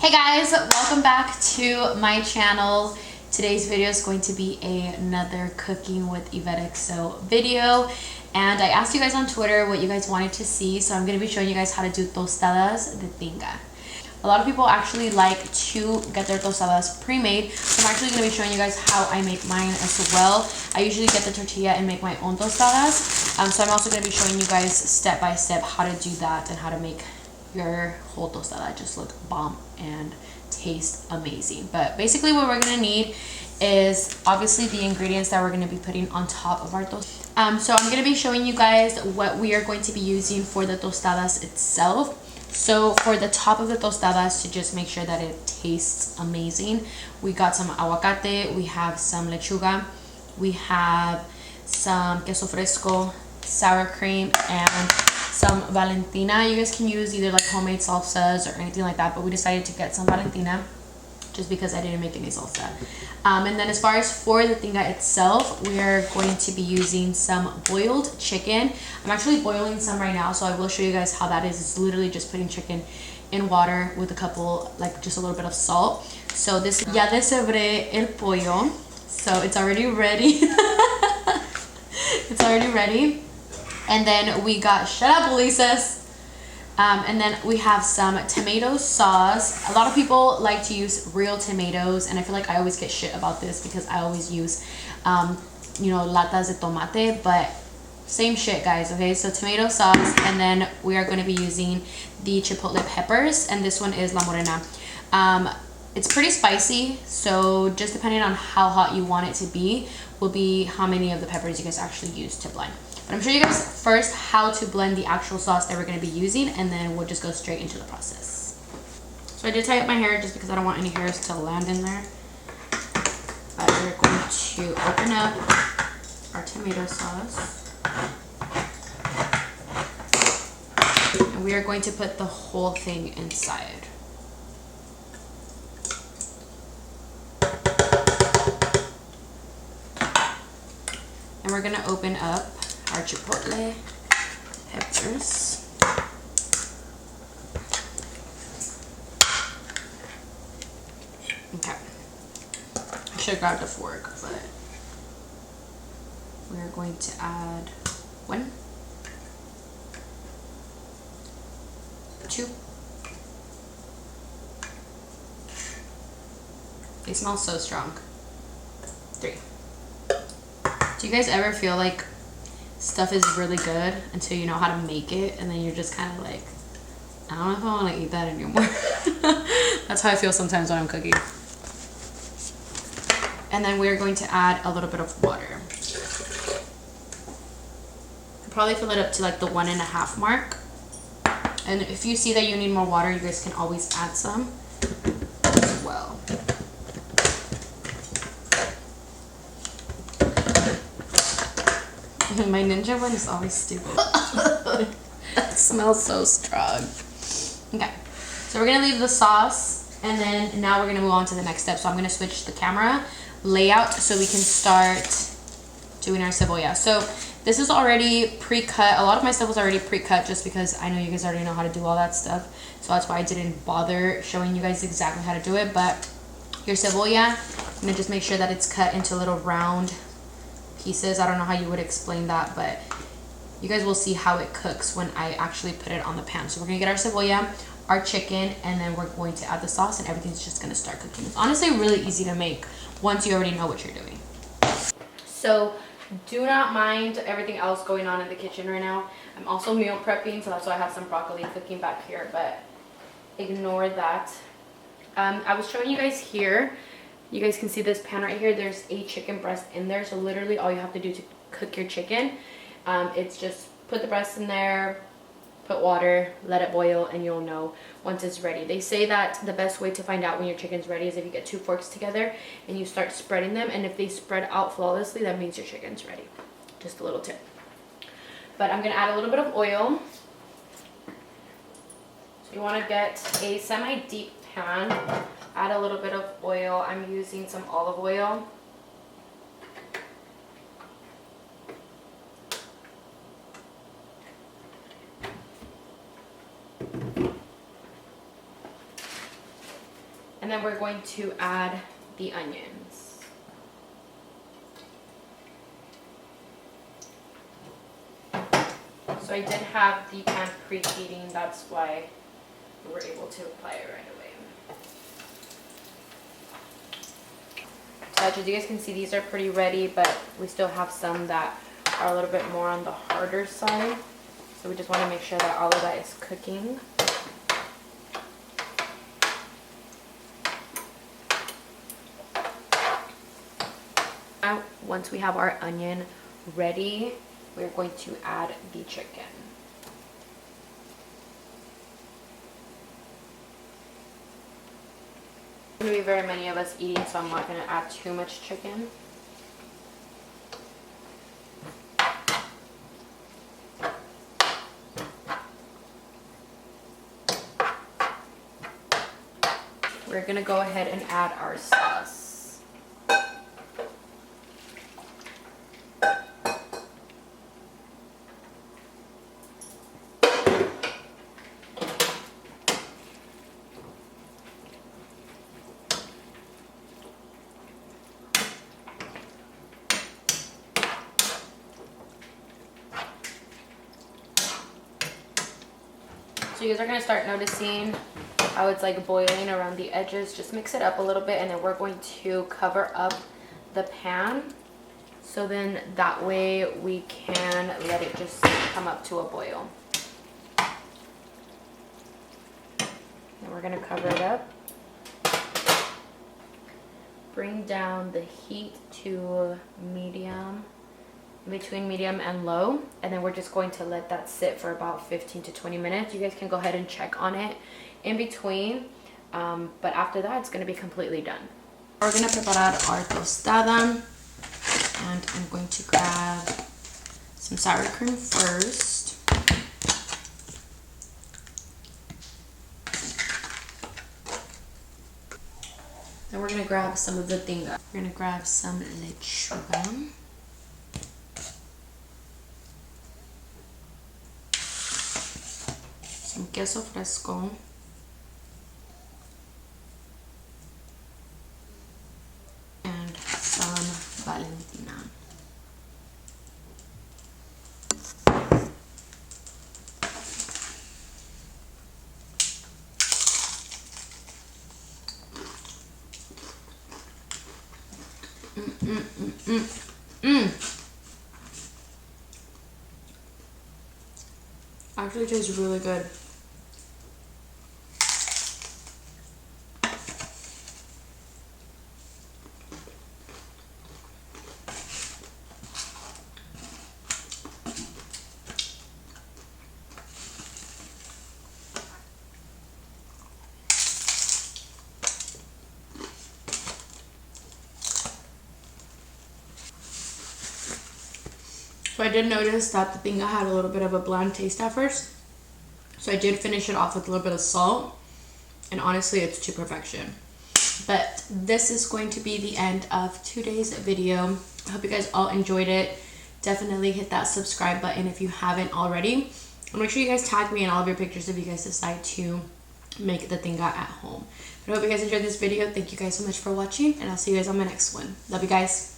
Hey guys, welcome back to my channel. Today's video is going to be another cooking with Evettexo video, and I asked you guys on Twitter what you guys wanted to see, so I'm going to be showing you guys how to do tostadas de tinga. A lot of people actually like to get their tostadas pre-made, so I'm actually going to be showing you guys how I make mine as well. I usually get the tortilla and make my own tostadas, so I'm also going to be showing you guys step by step how to do that and how to make your whole tostada just look bomb and taste amazing. But basically what we're gonna need is obviously the ingredients that we're gonna be putting on top of our tostada. So I'm gonna be showing you guys what we are going to be using for the tostadas itself. So for the top of the tostadas, to just make sure that it tastes amazing, we got some aguacate, we have some lechuga, we have some queso fresco, sour cream, and some Valentina. You guys can use either like homemade salsas or anything like that, but we decided to get some Valentina just because I didn't make any salsa. And then as far as for the tinga itself, we are going to be using some boiled chicken. I'm actually boiling some right now, so I will show you guys how that is. It's literally just putting chicken in water with a couple, like just a little bit of salt. So this, ya de sobre el pollo. So it's already ready. It's already ready. And then we got, shut up, Elises. And then we have some tomato sauce. A lot of people like to use real tomatoes, and I feel like I always get shit about this because I always use, you know, latas de tomate, but same shit, guys, okay? So tomato sauce, and then we are going to be using the chipotle peppers, and this one is La Morena. It's pretty spicy, so just depending on how hot you want it to be, will be how many of the peppers you guys actually use to blend. But I'm showing you guys first how to blend the actual sauce that we're going to be using, and then we'll just go straight into the process. So I did tie up my hair just because I don't want any hairs to land in there. But we're going to open up our tomato sauce. And we are going to put the whole thing inside. And we're going to open up our chipotle peppers. Okay. I should have grabbed a fork, but we're going to add 1, 2. They smell so strong. 3. Do you guys ever feel like stuff is really good until you know how to make it, and then you're just kind of like, I don't know if I want to eat that anymore? That's how I feel sometimes when I'm cooking. And then we're going to add a little bit of water. I'll probably fill it up to like the 1.5 mark. And if you see that you need more water, you guys can always add some as well. My ninja one is always stupid. That smells so strong. Okay, so we're gonna leave the sauce, and then now we're gonna move on to the next step. So I'm gonna switch the camera layout so we can start doing our cebolla. So this is already pre-cut. A lot of my stuff was already pre-cut just because I know you guys already know how to do all that stuff. So that's why I didn't bother showing you guys exactly how to do it. But your cebolla, I'm gonna just make sure that it's cut into little round pieces. I don't know how you would explain that, but you guys will see how it cooks when I actually put it on the pan. So we're gonna get our cebolla, our chicken, and then we're going to add the sauce, and everything's just gonna start cooking. It's honestly really easy to make once you already know what you're doing. So do not mind everything else going on in the kitchen right now. I'm also meal prepping, so that's why I have some broccoli cooking back here, but ignore that. I was showing you guys here. You guys can see this pan right here. There's a chicken breast in there. So literally all you have to do to cook your chicken, it's just put the breast in there, put water, let it boil, and you'll know once it's ready. They say that the best way to find out when your chicken's ready is if you get 2 forks together and you start spreading them. And if they spread out flawlessly, that means your chicken's ready. Just a little tip. But I'm going to add a little bit of oil. So you want to get a semi-deep pan. Add a little bit of oil. I'm using some olive oil. And then we're going to add the onions. So I did have the pan preheating, that's why we were able to apply it right away. So as you guys can see, these are pretty ready, but we still have some that are a little bit more on the harder side. So we just want to make sure that all of that is cooking. Now, once we have our onion ready, we're going to add the chicken. There's going to be very many of us eating, so I'm not going to add too much chicken. We're going to go ahead and add our sauce. So you guys are going to start noticing how it's like boiling around the edges. Just mix it up a little bit, and then we're going to cover up the pan. So then that way we can let it just come up to a boil. And we're going to cover it up. Bring down the heat to medium, between medium and low, and then we're just going to let that sit for about 15 to 20 minutes. You guys can go ahead and check on it in between, but after that it's going to be completely done. We're going to preparar our tostada, and I'm going to grab some sour cream first. Then we're going to grab some of the tinga. We're going to grab some lechuga. Some queso fresco. And some Valentina. Actually tastes really good. So I did notice that the tinga had a little bit of a bland taste at first. So I did finish it off with a little bit of salt. And honestly, it's to perfection. But this is going to be the end of today's video. I hope you guys all enjoyed it. Definitely hit that subscribe button if you haven't already. And make sure you guys tag me in all of your pictures if you guys decide to make the tinga at home. But I hope you guys enjoyed this video. Thank you guys so much for watching. And I'll see you guys on my next one. Love you guys.